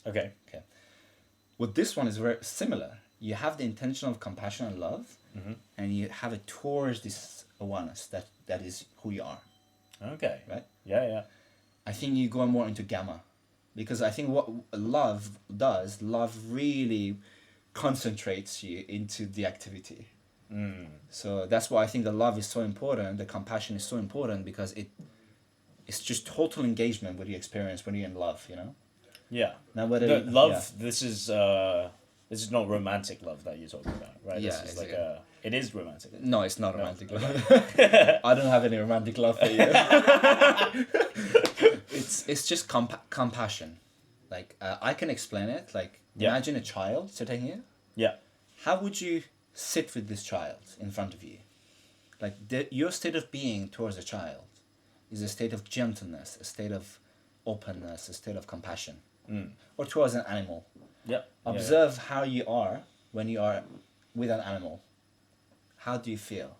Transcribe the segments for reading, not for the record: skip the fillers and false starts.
Okay. Okay. With this one is very similar. You have the intention of compassion and love, and you have it towards this awareness that is who you are, Okay. right? Yeah, yeah. I think you go more into gamma, because I think what love really concentrates you into the activity. So that's why I think the love is so important. The compassion is so important because it's just total engagement with your experience when you're in love. Yeah. Now whether The yeah. love. This is not romantic love that you're talking about, right? Yeah, This is like a. It is romantic. No, it's not No. romantic love. Okay. I don't have any romantic love for you. It's just compassion. Like I can explain it. Like Yeah. imagine a child sitting here. Yeah. How would you sit with this child in front of you? Like your state of being towards a child is a state of gentleness, a state of openness, a state of compassion, or towards an animal. Yeah. Observe how you are when you are with an animal. How do you feel?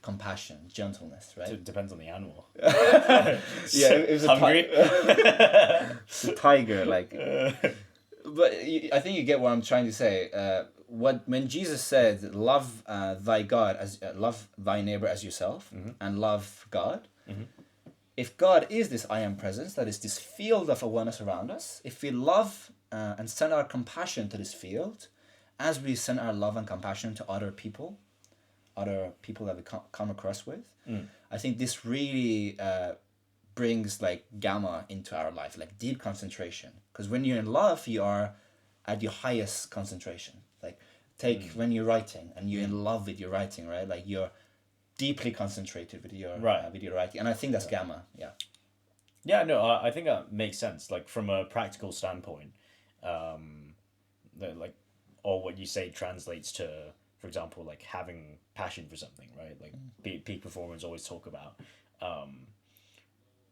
Compassion, gentleness, right? It depends on the animal. Yeah, it was Hungry. It's a tiger, like. But I think you get what I'm trying to say. When Jesus said, "Love thy God as love thy neighbor as yourself," and love God. If God is this I am presence, that is this field of awareness around us, if we love and send our compassion to this field, as we send our love and compassion to other people that we come across with, I think this really brings like gamma into our life, like deep concentration. Because when you're in love, you are at your highest concentration. Like take when you're writing and you're in love with your writing, right? Like you're deeply concentrated with your writing, and I think that's gamma. Yeah. Yeah, no, I think that makes sense. Like from a practical standpoint, like all what you say translates to, for example, like having passion for something, right? Like peak performers always talk about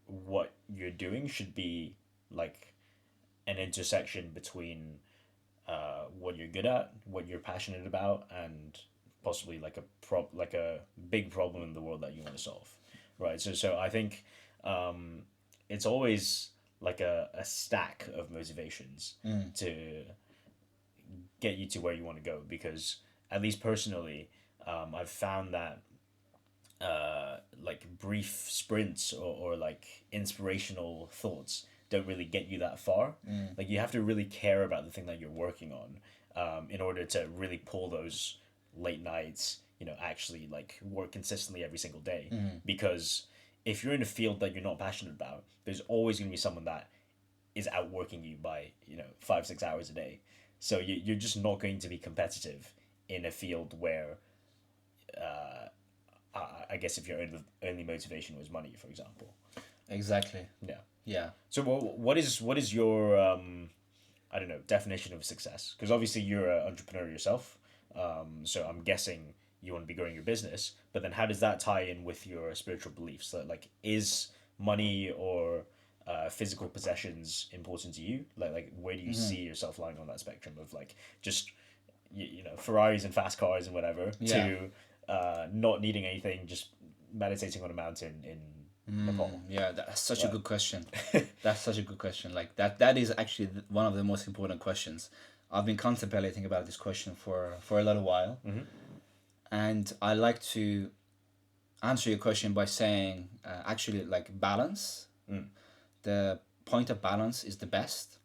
what you're doing should be like an intersection between what you're good at, what you're passionate about, and possibly like like a big problem in the world that you want to solve, right? So I think it's always like a stack of motivations to get you to where you want to go, because at least personally, I've found that like brief sprints or like inspirational thoughts don't really get you that far. Like you have to really care about the thing that you're working on in order to really pull those late nights, actually like work consistently every single day. Because if you're in a field that you're not passionate about, there's always going to be someone that is outworking you by 5-6 hours a day. So you're just not going to be competitive in a field where I guess if your only motivation was money, for example. Exactly. Yeah. Yeah. So what is your I don't know, definition of success? Because obviously you're an entrepreneur yourself, so I'm guessing you want to be growing your business. But then how does that tie in with your spiritual beliefs? Like is money or physical possessions important to you? Like where do you see yourself lying on that spectrum of like just Ferraris and fast cars and whatever to not needing anything, just meditating on a mountain in Nepal? Yeah, that's such a good question. That's such a good question. Like that is actually one of the most important questions. I've been contemplating about this question for a little while. And I like to answer your question by saying actually like balance. The point of balance is the best.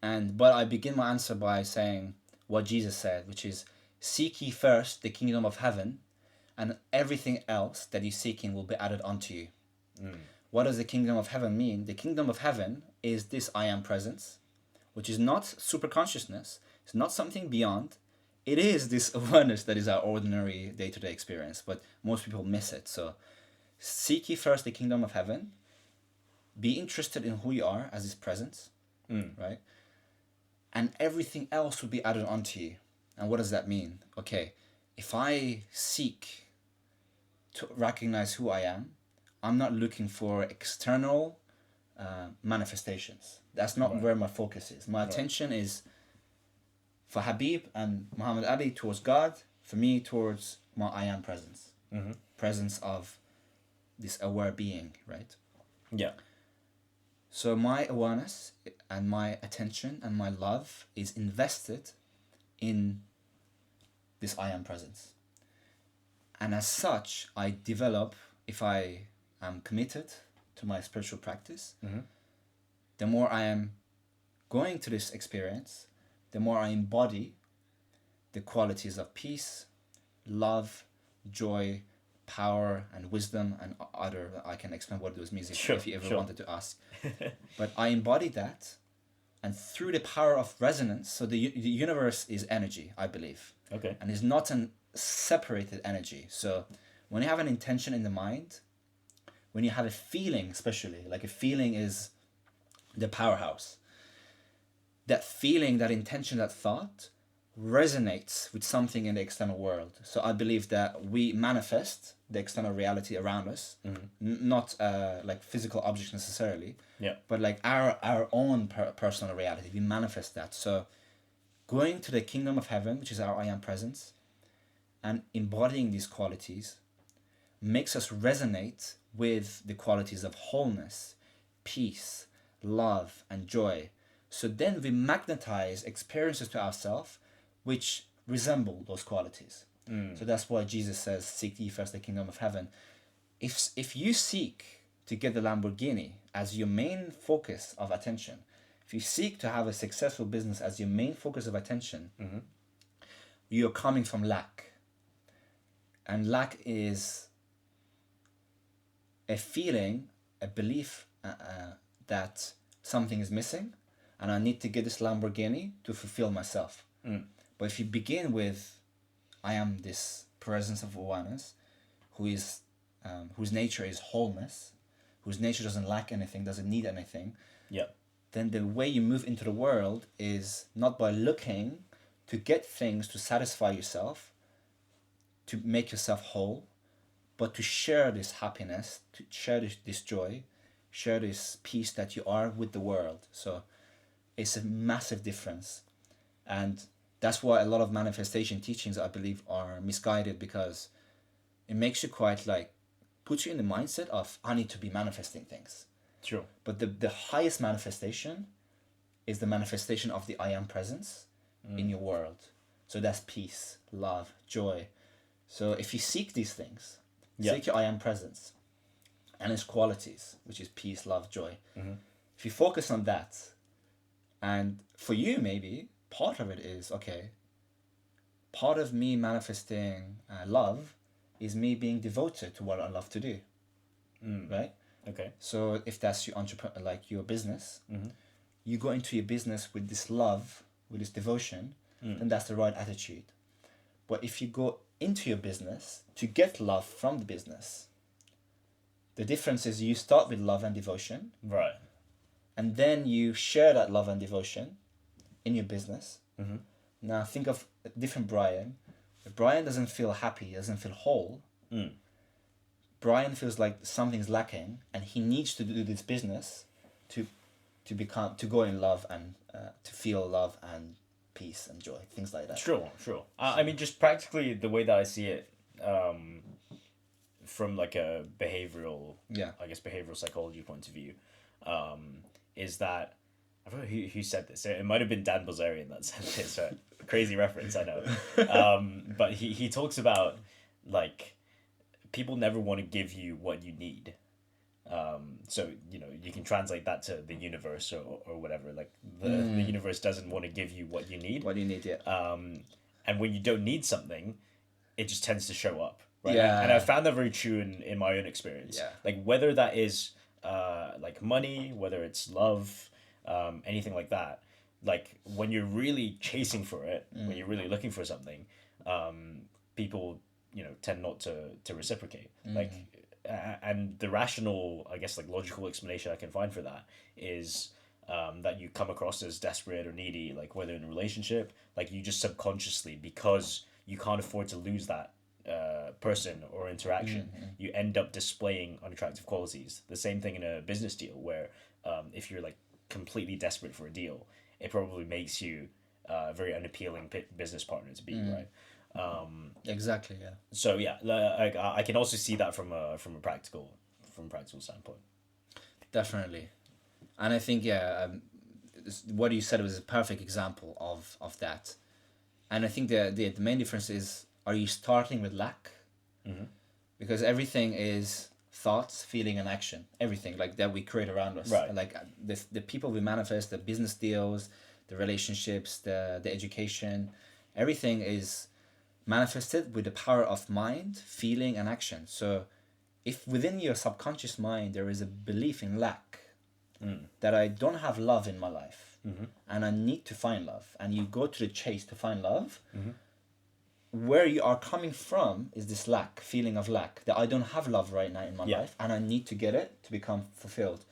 But I begin my answer by saying what Jesus said, which is seek ye first the kingdom of heaven, and everything else that you're seeking will be added unto you. What does the kingdom of heaven mean? The kingdom of heaven is this I am presence, which is not super consciousness. It's not something beyond. It is this awareness that is our ordinary day-to-day experience, but most people miss it. So seek ye first the kingdom of heaven. Be interested in who you are as his presence, right? And everything else will be added onto you. And what does that mean? Okay, if I seek to recognize who I am, I'm not looking for external manifestations. That's not where my focus is. My attention is for Habib and Muhammad Ali towards God, for me towards my I am presence. Presence of this aware being, right? Yeah. So my awareness and my attention and my love is invested in this I am presence. And as such, I develop, if I am committed to my spiritual practice, the more I am going to this experience, the more I embody the qualities of peace, love, joy, power, and wisdom, and other. I can explain what those means if you ever wanted to ask. But I embody that, and through the power of resonance, so the universe is energy, I believe. Okay. And is not an separated energy. So when you have an intention in the mind, when you have a feeling, especially, like a feeling is the powerhouse. That feeling, that intention, that thought resonates with something in the external world. So I believe that we manifest the external reality around us, not like physical objects necessarily, but like our own personal reality. We manifest that. So going to the kingdom of heaven, which is our I am presence, and embodying these qualities makes us resonate with the qualities of wholeness, peace, love, and joy. So then we magnetize experiences to ourselves which resemble those qualities. So that's why Jesus says, seek ye first the kingdom of heaven. If you seek to get the Lamborghini as your main focus of attention, if you seek to have a successful business as your main focus of attention, you're coming from lack. And lack is a feeling, a belief that something is missing and I need to get this Lamborghini to fulfill myself. But if you begin with, I am this presence of awareness, whose nature is wholeness, whose nature doesn't lack anything, doesn't need anything, then the way you move into the world is not by looking to get things to satisfy yourself, to make yourself whole, but to share this happiness, to share this joy, share this peace that you are with the world. So it's a massive difference. And that's why a lot of manifestation teachings, I believe, are misguided, because it makes you quite like, puts you in the mindset of, I need to be manifesting things. Sure. But the highest manifestation is the manifestation of the I am presence in your world. So that's peace, love, joy. So if you seek these things, seek your I am presence and its qualities, which is peace, love, joy. If you focus on that, and for you maybe, part of it is, okay, part of me manifesting love is me being devoted to what I love to do, right? Okay. So if that's your like your business, you go into your business with this love, with this devotion, then that's the right attitude. But if you go into your business to get love from the business, the difference is you start with love and devotion, right, and then you share that love and devotion in your business. Now think of a different Brian. If Brian doesn't feel happy, doesn't feel whole, Brian feels like something's lacking, and he needs to do this business to go in love and to feel love and peace and joy, things like that. Sure. I mean, just practically the way that I see it, from like a behavioral psychology point of view, is that, I don't know who said this. It might have been Dan Bilzerian that said this. Right? Crazy reference, I know. But he talks about, like, people never want to give you what you need. So, you can translate that to the universe or whatever. Like, the universe doesn't want to give you what you need. What do you need, yeah. And when you don't need something, it just tends to show up. Right? Yeah. And I found that very true in my own experience. Yeah. Like, whether that is like money, whether it's love, anything like that, like when you're really chasing for it, when you're really looking for something, people tend not to reciprocate. Like, and the rational, I guess, like logical explanation I can find for that is that you come across as desperate or needy, like whether in a relationship, like you just subconsciously, because you can't afford to lose that person or interaction, you end up displaying unattractive qualities. The same thing in a business deal, where if you're like completely desperate for a deal, it probably makes you a very unappealing business partner to be, right? Exactly, yeah. So yeah, like I can also see that from a practical standpoint. Definitely. And I think, yeah, what you said was a perfect example of that. And I think the main difference is, are you starting with lack? Mm-hmm. Because everything is thoughts, feeling, and action. Everything like that we create around us. Right. Like the people we manifest, the business deals, the relationships, the education, everything is manifested with the power of mind, feeling, and action. So if within your subconscious mind there is a belief in lack, that I don't have love in my life, and I need to find love, and you go to the chase to find love, where you are coming from is this lack, feeling of lack, that I don't have love right now in my life, and I need to get it to become fulfilled.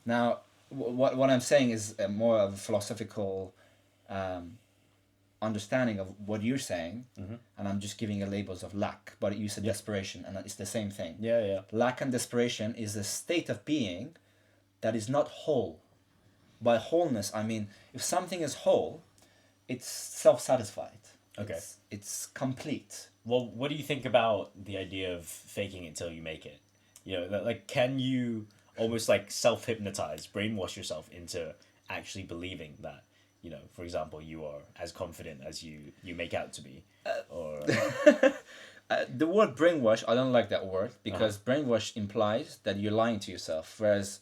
Now, what I'm saying is more of a philosophical understanding of what you're saying, and I'm just giving you labels of lack, but you said desperation, and it's the same thing. Yeah. Lack and desperation is a state of being that is not whole. By wholeness, I mean, if something is whole, it's self-satisfied. Okay. It's complete. Well, what do you think about the idea of faking it till you make it? You know, that, like, can you almost like self-hypnotize, brainwash yourself into actually believing that, you know, for example, you are as confident as you make out to be, or The word brainwash, I don't like that word, because brainwash implies that you're lying to yourself, whereas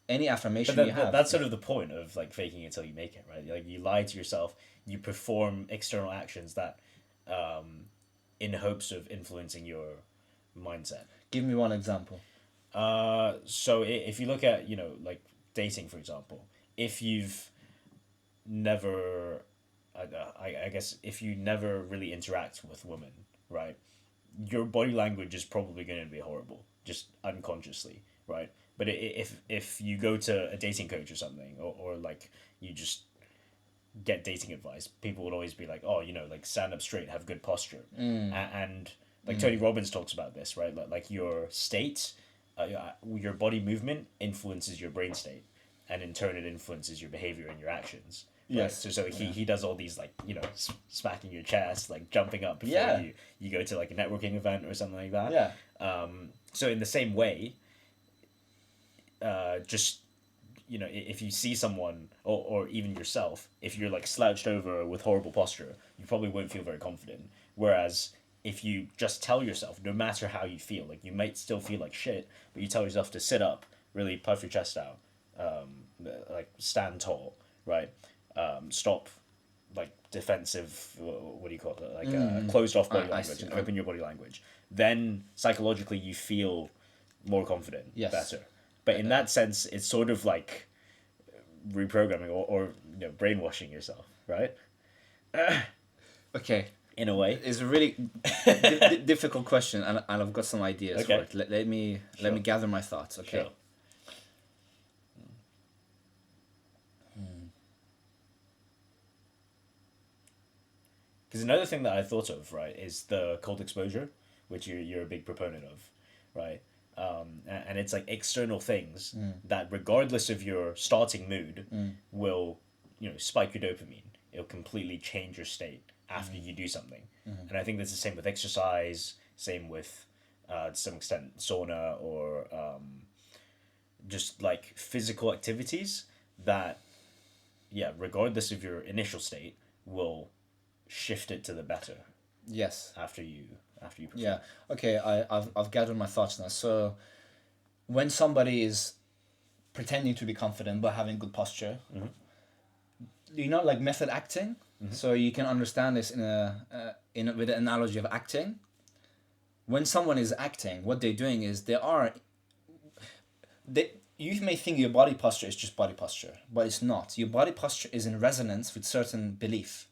any affirmation you have, that's sort of the point of like faking it till you make it, right? Like you lie to yourself, you perform external actions that, in hopes of influencing your mindset. give me one example. So if you look at, you know, like dating, for example, if you've never, I guess if you never really interact with women, right, your body language is probably going to be horrible, just unconsciously, right? But if you go to a dating coach or something, or like you just get dating advice, people would always be like, oh, you know, like stand up straight, have good posture, and like Tony Robbins talks about this, right? Like your state, your body movement influences your brain state, and in turn it influences your behavior and your actions. Right? Yes. So he does all these, like, you know, smacking your chest, like jumping up before Yeah. you go to like a networking event or something like that. Yeah. So in the same way, just, you know, if you see someone, or even yourself, if you're like slouched over with horrible posture, you probably won't feel very confident. Whereas if you just tell yourself, no matter how you feel, like you might still feel like shit, but you tell yourself to sit up, really puff your chest out, like stand tall, right? Stop like defensive, what do you call it, like closed off body I language, see. and open your body language. Then psychologically you feel more confident, Yes. better. But in that sense, it's sort of like reprogramming, or you know, brainwashing yourself, right? Okay. In a way. It's a really difficult question, and I've got some ideas Okay. for it. Let me gather my thoughts. Okay. Sure. Because another thing that I thought of, right, is the cold exposure, which you're a big proponent of, right? And it's like external things that, regardless of your starting mood, will, you know, spike your dopamine. It'll completely change your state after you do something. And I think that's the same with exercise, same with, to some extent, sauna, or just like physical activities that, yeah, regardless of your initial state, will shift it to the better Yes. after you perform. Yeah. Okay. I've gathered my thoughts now. So, when somebody is pretending to be confident but having good posture, you know, like method acting. So you can understand this with the analogy of acting. When someone is acting, what they're doing is you may think your body posture is just body posture, but it's not. Your body posture is in resonance with certain belief,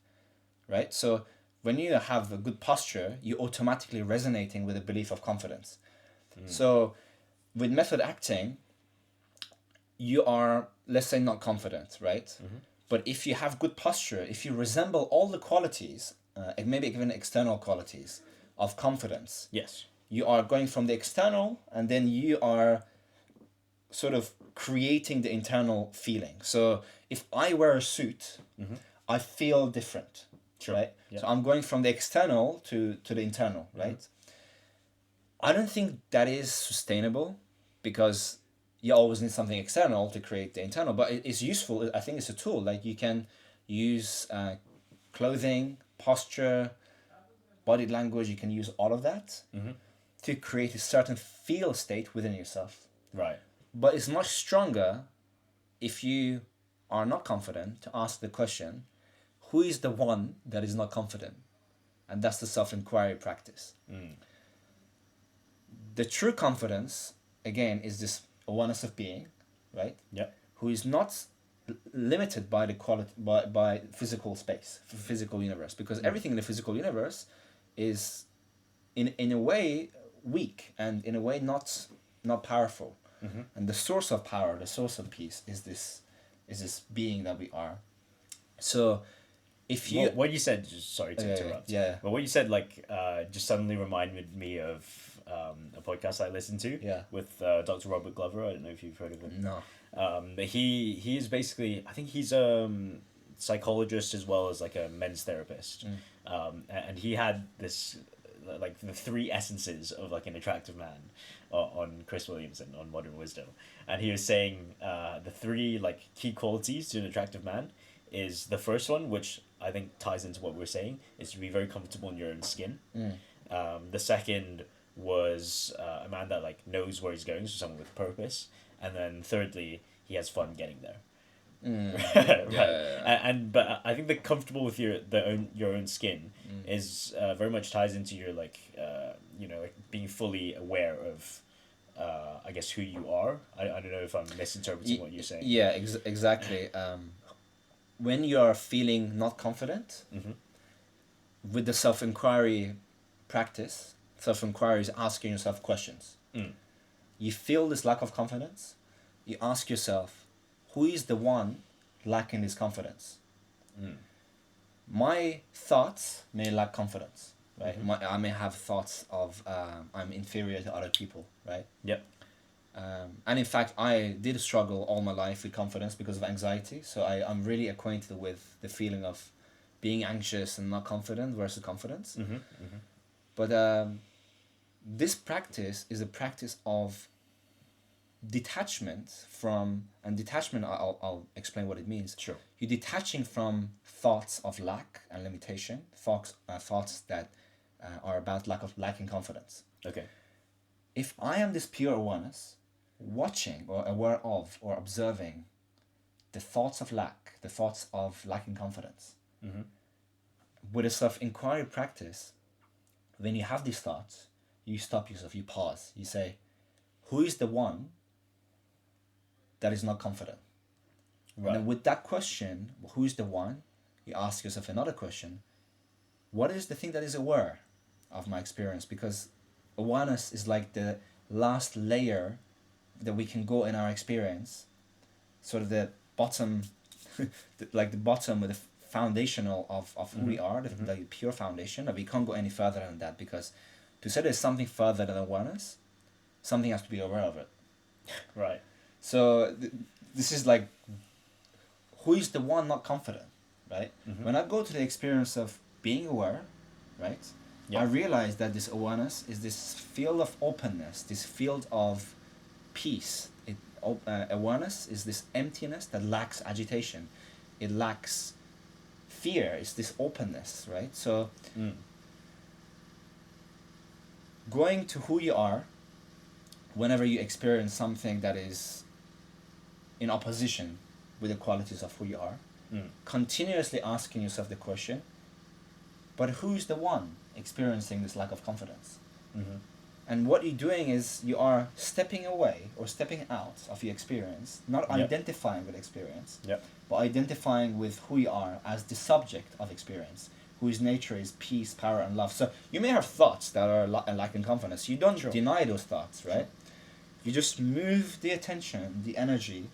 right? So when you have a good posture, you're automatically resonating with a belief of confidence. So with method acting, you are, let's say, not confident, right? But if you have good posture, if you resemble all the qualities, maybe even external qualities of confidence, Yes. you are going from the external, and then you are sort of creating the internal feeling. So if I wear a suit, I feel different, Sure. right? Yeah. So I'm going from the external to the internal, right? I don't think that is sustainable, because you always need something external to create the internal, but it's useful. I think it's a tool. Like you can use clothing, posture, body language. You can use all of that to create a certain feel state within yourself. Right. But it's much stronger if you are not confident to ask the question, who is the one that is not confident? And that's the self-inquiry practice. The true confidence, again, is this awareness of being, right? Yeah. Who is not limited by the quality by physical space, physical universe, because everything in the physical universe is in a way weak and in a way not powerful. And the source of power, the source of peace is this being that we are. So if you what you said, sorry to interrupt. yeah. But what you said, like, just suddenly reminded me of a podcast I listened to. Yeah. With Dr. Robert Glover. I don't know if you've heard of him. No. He is basically, I think he's a psychologist as well as like a men's therapist. And he had this like the three essences of like an attractive man on Chris Williamson on Modern Wisdom, and he was saying the three like key qualities to an attractive man is the first one, which I think ties into what we're saying, is to be very comfortable in your own skin. The second was a man that like knows where he's going, so someone with purpose, and then thirdly, he has fun getting there. Right. Yeah. And but I think the comfortable with your own skin is very much ties into your like like being fully aware of I guess who you are. I don't know if I'm misinterpreting what you're saying. Yeah, exactly. When you're feeling not confident, with the self-inquiry practice, self-inquiry is asking yourself questions. You feel this lack of confidence, you ask yourself, who is the one lacking this confidence? My thoughts may lack confidence, right? I may have thoughts of I'm inferior to other people, right? Yep. And in fact, I did struggle all my life with confidence because of anxiety. So I'm really acquainted with the feeling of being anxious and not confident versus confidence. But this practice is a practice of detachment from, and detachment, I'll explain what it means. Sure. You're detaching from thoughts of lack and limitation, thoughts that are about lacking confidence. Okay. If I am this pure awareness, watching or aware of or observing the thoughts of lack, the thoughts of lacking confidence, with a self-inquiry practice, when you have these thoughts, you stop yourself, you pause, you say, who is the one that is not confident? Right. And then with that question, who is the one, you ask yourself another question, what is the thing that is aware of my experience? Because awareness is like the last layer that we can go in our experience, sort of the bottom, like the bottom with the foundational of who we are, the pure foundation, and we can't go any further than that, because to say there's something further than awareness, something has to be aware of it. Right. So this is like, who is the one not confident, right? When I go to the experience of being aware, right? Yep. I realize that this awareness is this field of openness, this field of peace. Awareness is this emptiness that lacks agitation. It lacks fear. It's this openness, right? So going to who you are whenever you experience something that is in opposition with the qualities of who you are, continuously asking yourself the question, but who is the one experiencing this lack of confidence? And what you're doing is you are stepping away or stepping out of your experience, not identifying with experience, but identifying with who you are as the subject of experience, whose nature is peace, power, and love. So you may have thoughts that are lacking confidence. You don't deny those thoughts, right? You just move the attention, the energy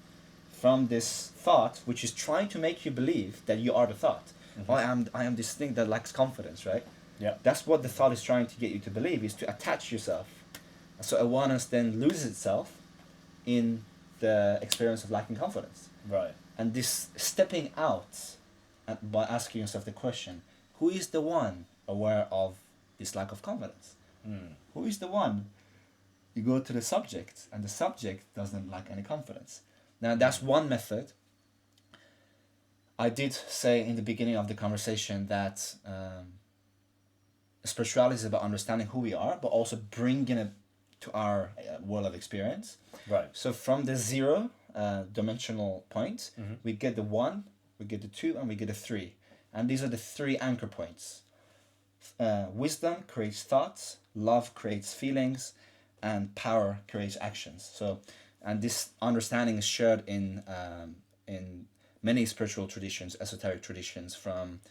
from this thought, which is trying to make you believe that you are the thought. I am this thing that lacks confidence, right? Yeah. That's what the thought is trying to get you to believe, is to attach yourself. So awareness then loses itself in the experience of lacking confidence. Right. And this stepping out by asking yourself the question, who is the one aware of this lack of confidence? Who is the one you go to the subject, and the subject doesn't lack any confidence. Now, that's one method. I did say in the beginning of the conversation that spirituality is about understanding who we are, but also bringing it to our world of experience. Right. So from the zero dimensional point, Mm-hmm. we get the 1, we get the 2, and we get the 3. And these are the 3 anchor points. Wisdom creates thoughts, love creates feelings, and power creates actions. So, and this understanding is shared in many spiritual traditions, esoteric traditions, from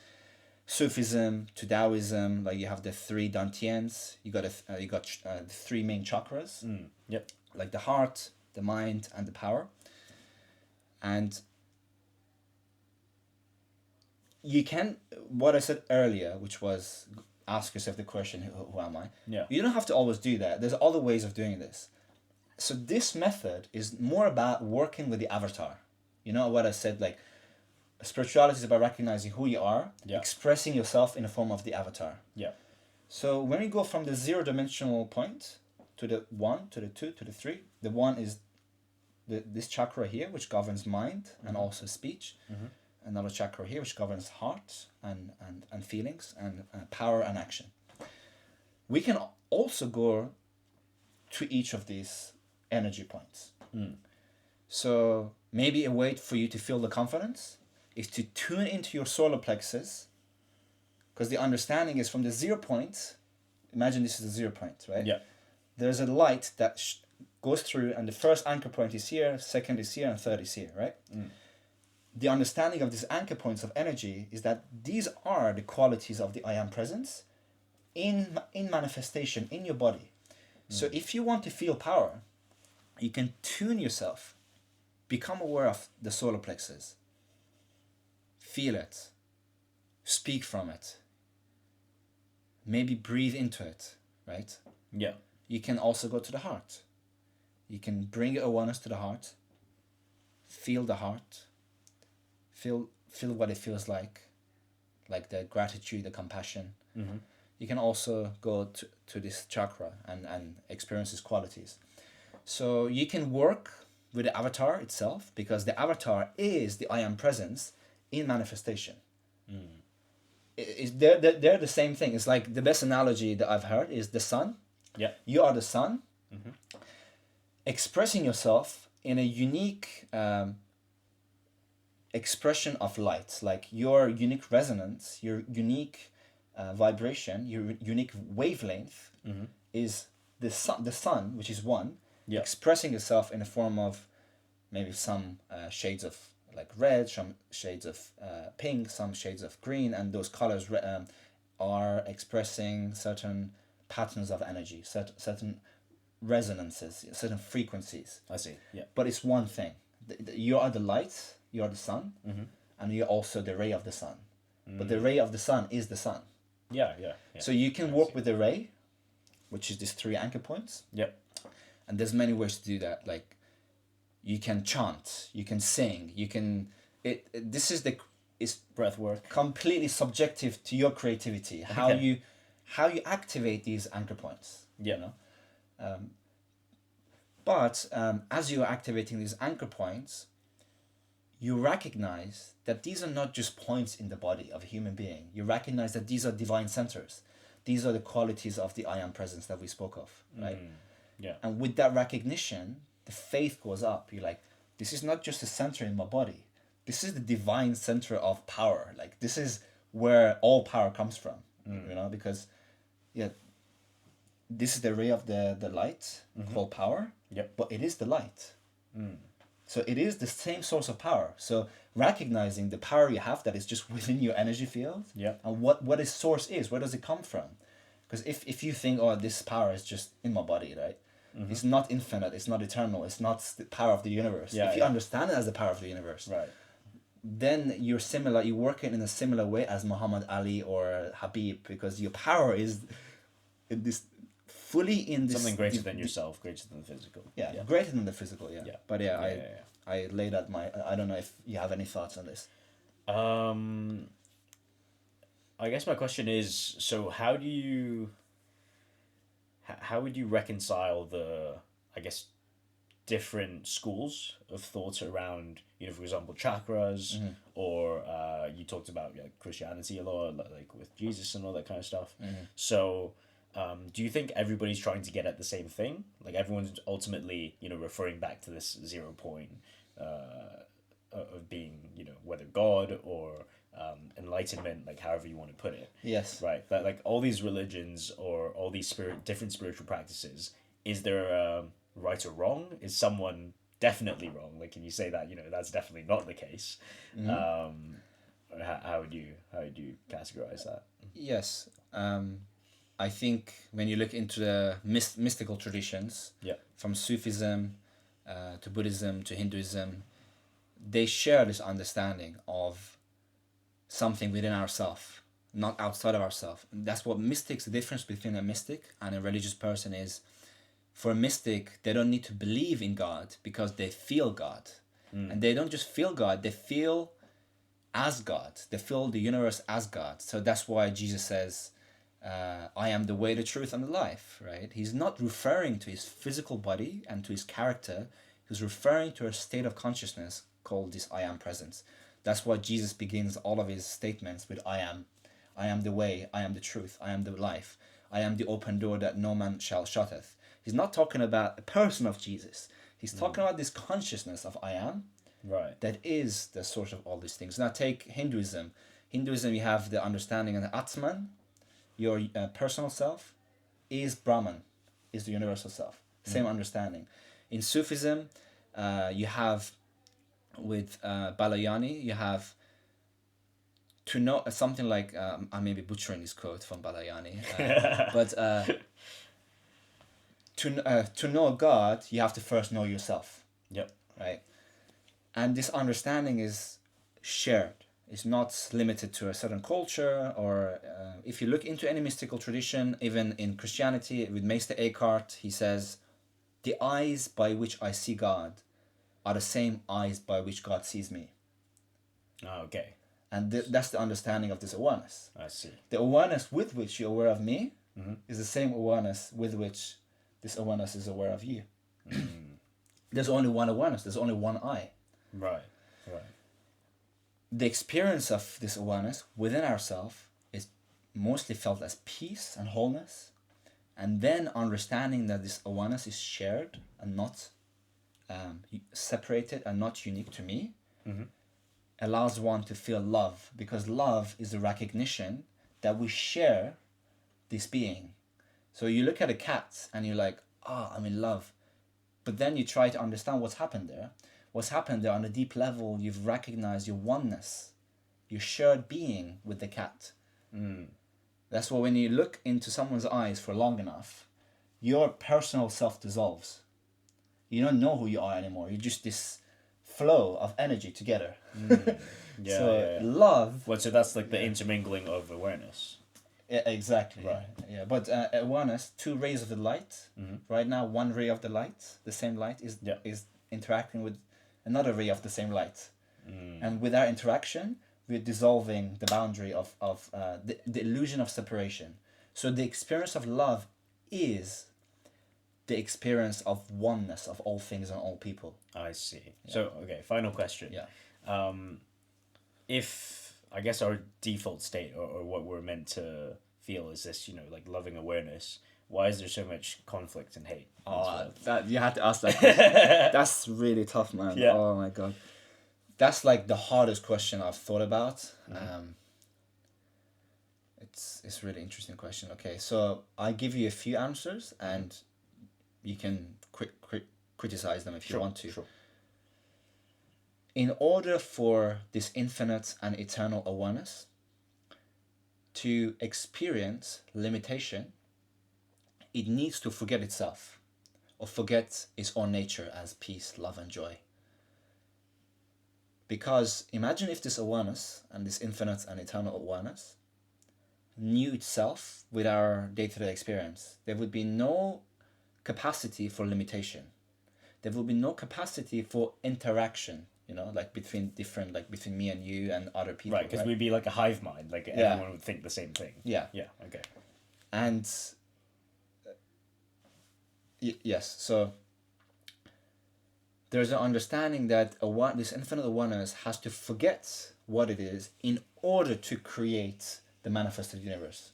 Sufism to Taoism. Like you have the 3 dantians. You got the 3 main chakras. Yep. Like the heart, the mind, and the power. And you can, what I said earlier, which was ask yourself the question, who am I? Yeah. You don't have to always do that. There's other ways of doing this. So this method is more about working with the avatar. You know what I said, like spirituality is about recognizing who you are, Yeah. expressing yourself in the form of the avatar. Yeah. So when we go from the 0 dimensional point to the 1, to the 2, to the 3, the 1 is this chakra here, which governs mind and also speech. Mm-hmm. Another chakra here, which governs heart and feelings and power and action. We can also go to each of these energy points. So maybe a way for you to feel the confidence is to tune into your solar plexus, because the understanding is from the 0 point. Imagine this is the 0 point, right? Yeah. There's a light that goes through, and the first anchor point is here, second is here, and third is here, right? The understanding of these anchor points of energy is that these are the qualities of the I am presence in manifestation in your body. So if you want to feel power, you can tune yourself, become aware of the solar plexus, feel it, speak from it, maybe breathe into it, right? Yeah. You can also go to the heart. You can bring awareness to the heart, feel the heart, feel what it feels like the gratitude, the compassion. Mm-hmm. You can also go to this chakra and experience these qualities. So you can work with the avatar itself, because the avatar is the I am presence in manifestation. They're the same thing. It's like the best analogy that I've heard is the sun. Yeah. You are the sun, Mm-hmm. expressing yourself in a unique expression of light, like your unique resonance, your unique vibration, your unique wavelength Mm-hmm. is the sun, which is one, Yeah. expressing itself in the form of maybe some shades of like red, some shades of pink, some shades of green, and those colors are expressing certain patterns of energy, certain resonances, certain frequencies. I see. Yeah. But it's one thing. You are the light, you are the sun, Mm-hmm. and you're also the ray of the sun. But the ray of the sun is the sun. Yeah. Yeah. Yeah. So you can work with the ray, which is these 3 anchor points. Yep. And there's many ways to do that. Like you can chant, you can sing, you can this is Breath work. completely subjective to your creativity, how Okay. you activate these anchor points. Yeah. You know? But as you're activating these anchor points, you recognize that these are not just points in the body of a human being. You recognize that these are divine centers. These are the qualities of the I am presence that we spoke of, right? Yeah. And with that recognition, the faith goes up. You're like, this is not just a center in my body. This is the divine center of power. Like this is where all power comes from, you know, because this is the ray of the light called power. Yep. But it is the light. So it is the same source of power. So recognizing the power you have that is just within your energy field. Yeah. And what its source is, where does it come from? Because if you think, oh, this power is just in my body, right? It's not infinite, it's not eternal, it's not the power of the universe. Yeah, if you understand it as the power of the universe, Right. then you're working in a similar way as Muhammad Ali or Habib, because your power is in this fully in this Something greater than yourself, greater than the physical. yeah, greater than the physical, yeah. Yeah. But Yeah. I laid out I don't know if you have any thoughts on this. I guess my question is, so how do how would you reconcile the, I guess, different schools of thought around, for example, chakras, or you talked about Christianity a lot, like with Jesus and all that kind of stuff. So, do you think everybody's trying to get at the same thing? Like everyone's ultimately, referring back to this 0 point of being, whether God or enlightenment, like however you want to put it. Yes. Right. That like all these religions or all these different spiritual practices, is there a right or wrong? Is someone definitely wrong? Like, can you say that that's definitely not the case? Or how would you categorize that? Yes. I think when you look into the mystical traditions, Yeah. from Sufism to Buddhism to Hinduism, they share this understanding of something within ourselves, not outside of ourselves. That's what mystics, the difference between a mystic and a religious person is, for a mystic, they don't need to believe in God because they feel God. And they don't just feel God, they feel as God. They feel the universe as God. So that's why Jesus says, I am the way, the truth, and the life, right? He's not referring to his physical body and to his character. He's referring to a state of consciousness called this I am presence. That's why Jesus begins all of his statements with I am. I am the way, I am the truth, I am the life. I am the open door that no man shall shutteth. He's not talking about a person of Jesus. He's talking about this consciousness of I am. Right. That is the source of all these things. Now take Hinduism. Hinduism, you have the understanding of the Atman, your personal self, is Brahman, is the universal self. Same understanding. In Sufism, you have with Balayani, you have to know something like, I may be butchering this quote from Balayani, but to know God, you have to first know yourself. Yep. Right? And this understanding is shared. It's not limited to a certain culture, or if you look into any mystical tradition, even in Christianity, with Meister Eckhart, he says, the eyes by which I see God are the same eyes by which God sees me. Oh, okay. And that's the understanding of this awareness. I see. The awareness with which you're aware of me is the same awareness with which this awareness is aware of you. There's only one awareness. There's only one I. Right. Right. The experience of this awareness within ourselves is mostly felt as peace and wholeness. And then understanding that this awareness is shared and not separated and not unique to me, allows one to feel love, because love is the recognition that we share this being. So you look at a cat and you're like, I'm in love. But then you try to understand what's happened there. What's happened there on a deep level, you've recognized your oneness, your shared being with the cat. That's why when you look into someone's eyes for long enough, your personal self dissolves. You don't know who you are anymore. You're just this flow of energy together. Yeah. Love. Well, so that's like the intermingling of awareness. Yeah, exactly. Right. Yeah, but awareness, two rays of the light. Right now, one ray of the light, the same light, is interacting with another ray of the same light. And with our interaction, we're dissolving the boundary of the illusion of separation. So the experience of love is the experience of oneness of all things and all people. I see. Yeah. So, okay, final question. Yeah. If, I guess our default state or what we're meant to feel is this, like loving awareness, why is there so much conflict and hate? That you had to ask that question. That's really tough, man. Yeah. Oh my God. That's like the hardest question I've thought about. It's really interesting question. Okay, so I give you a few answers and you can criticize them if you want to. Sure. In order for this infinite and eternal awareness to experience limitation, it needs to forget itself, or forget its own nature as peace, love, and joy. Because imagine if this awareness and this infinite and eternal awareness knew itself with our day-to-day experience. There would be no capacity for limitation. There would be no capacity for interaction, like between me and you and other people. Right, because we'd be like a hive mind, like everyone would think the same thing. Yeah. Yeah, okay. And Yes. So there's an understanding that this infinite awareness has to forget what it is in order to create the manifested universe.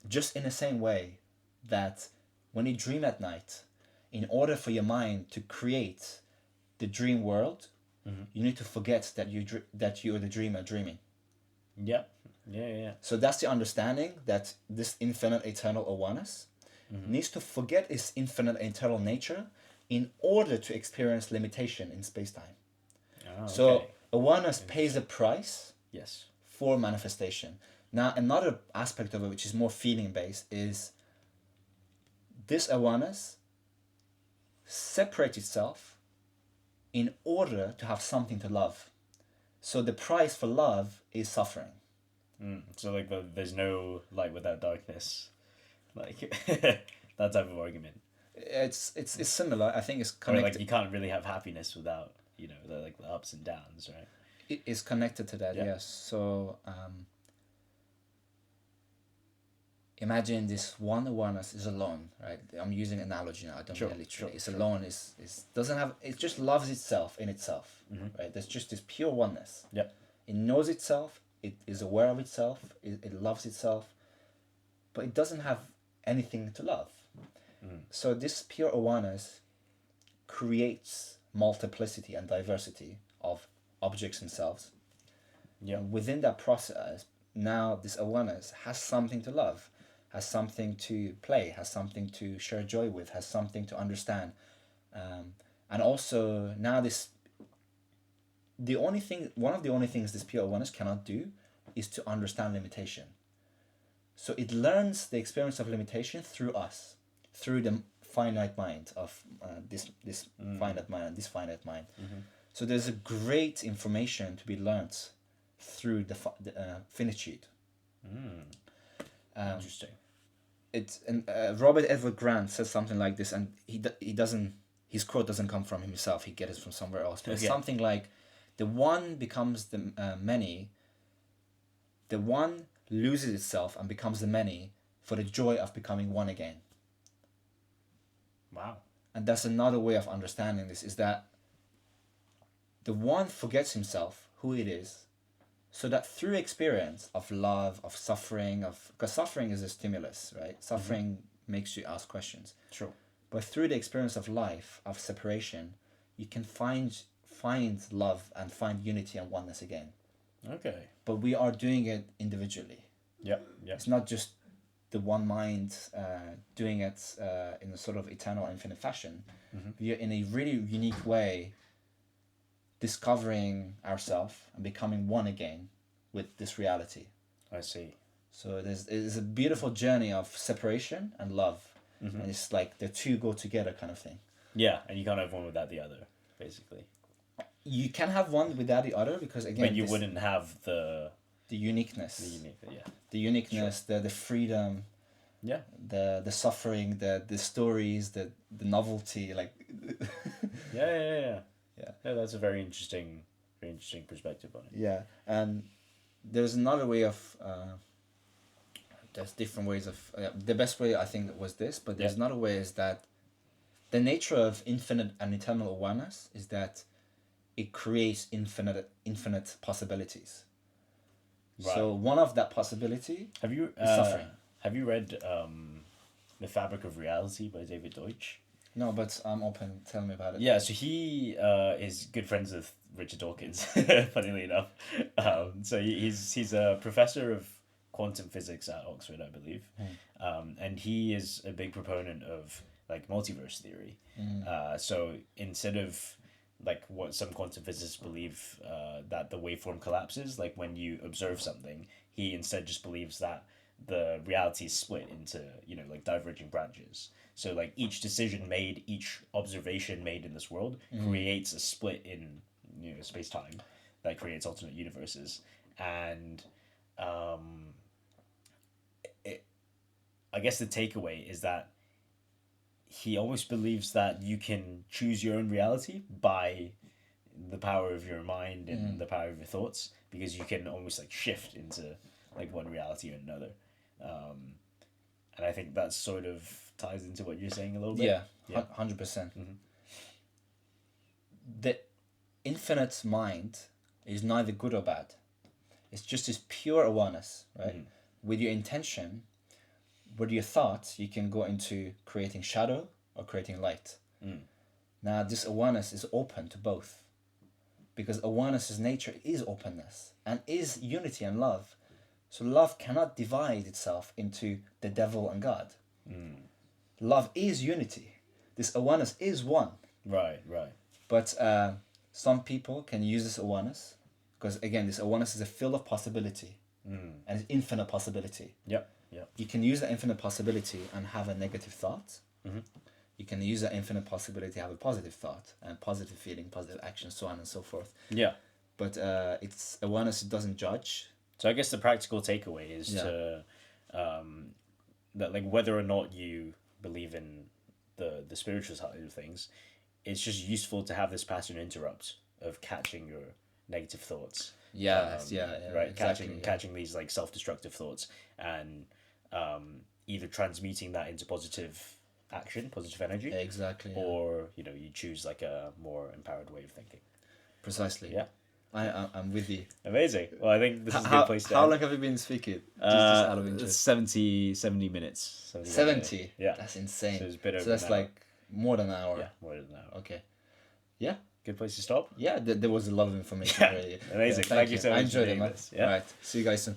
Just in the same way that when you dream at night, in order for your mind to create the dream world, you need to forget that you're the dreamer dreaming. Yep. Yeah. So that's the understanding that this infinite eternal awareness needs to forget its infinite eternal nature in order to experience limitation in space-time. Oh, okay. So awareness pays a price Yes. for manifestation. Now, another aspect of it, which is more feeling-based, is this awareness separates itself in order to have something to love. So the price for love is suffering. So like there's no light without darkness, like that type of argument. It's similar. I think it's Or connected. like you can't really have happiness without the ups and downs, right? It is connected to that, Yeah. yes. So imagine this one awareness is alone, right? I'm using analogy now. I don't Sure, mean literally. sure, It's sure. alone. Is doesn't have. It just loves itself in itself, right? There's just this pure oneness. Yeah. It knows itself. It is aware of itself. It loves itself, but it doesn't have anything to love. So this pure awareness creates multiplicity and diversity of objects themselves. Yeah. And within that process, now this awareness has something to love, has something to play, has something to share joy with, has something to understand. And also now one of the only things this pure awareness cannot do is to understand limitation. So it learns the experience of limitation through us, through the finite mind of this finite mind and this finite mind. So there's a great information to be learned through the finitude. Interesting. It's and Robert Edward Grant says something like this, and he doesn't, his quote doesn't come from himself. He gets it from somewhere else. But it's Okay. something like, the one becomes the many. The one loses itself and becomes the many for the joy of becoming one again. Wow. And that's another way of understanding this, is that the one forgets himself, who it is, so that through experience of love, of suffering, because suffering is a stimulus, right? Suffering makes you ask questions. Sure. But through the experience of life, of separation, you can find love and find unity and oneness again. Okay. But we are doing it individually. Yep. Yep. It's not just the one mind doing it in a sort of eternal, infinite fashion. We are in a really unique way discovering ourselves and becoming one again with this reality. I see. So there's a beautiful journey of separation and love. And it's like the two go together kind of thing. Yeah, and you can't have one without the other, basically. You can have one without the other, because again, But you wouldn't have the uniqueness, yeah. the uniqueness, the freedom, Yeah. the suffering, the stories, the novelty, like Yeah. Yeah. Yeah, that's a very interesting perspective on it. yeah. And there's another way of there's different ways of the best way I think was this, but there's another way, is that the nature of infinite and eternal awareness is that it creates infinite possibilities. Right. So one of that possibility Have you is suffering. Have you read The Fabric of Reality by David Deutsch? No, but I'm open. Tell me about it. Yeah, so he is good friends with Richard Dawkins, funnily enough. So he's a professor of quantum physics at Oxford, I believe. And he is a big proponent of like multiverse theory. So instead of like what some quantum physicists believe, that the waveform collapses, like when you observe something, he instead just believes that the reality is split into, like diverging branches. So like each decision made, each observation made in this world creates a split in, space time that creates alternate universes. And I guess the takeaway is that he almost believes that you can choose your own reality by the power of your mind and the power of your thoughts, because you can almost like shift into like one reality or another. And I think that sort of ties into what you're saying a little bit. Yeah, Yeah. 100%. The infinite mind is neither good or bad. It's just this pure awareness, right? With your intention, with your thoughts, you can go into creating shadow or creating light. Now, this awareness is open to both, because awareness's nature is openness and is unity and love. So love cannot divide itself into the devil and God. Love is unity. This awareness is one. Right. But some people can use this awareness, because again, this awareness is a field of possibility and it's infinite possibility. Yep. You can use that infinite possibility and have a negative thought. You can use that infinite possibility to have a positive thought and positive feeling, positive action, so on and so forth. Yeah. But it's awareness doesn't judge. So I guess the practical takeaway is to that, like, whether or not you believe in the spiritual side of things, it's just useful to have this pattern interrupt of catching your negative thoughts. Yeah, Right. Exactly, Catching these like self-destructive thoughts and either transmuting that into positive action, positive energy. Exactly. Or you choose like a more empowered way of thinking. Precisely. Yeah. I'm with you. Amazing. Well, I think this is a good place to How end. long have you been speaking? Just out of interest. 70 minutes. 70? Yeah. That's insane. So it's a bit over that's an hour. like more than an hour. Yeah, more than an hour. Okay. Yeah. Good place to stop. Yeah, there was a lot of information. Yeah. Really. Amazing. Thank you so much I for enjoyed it, doing man. this. Yeah. Right. See you guys soon.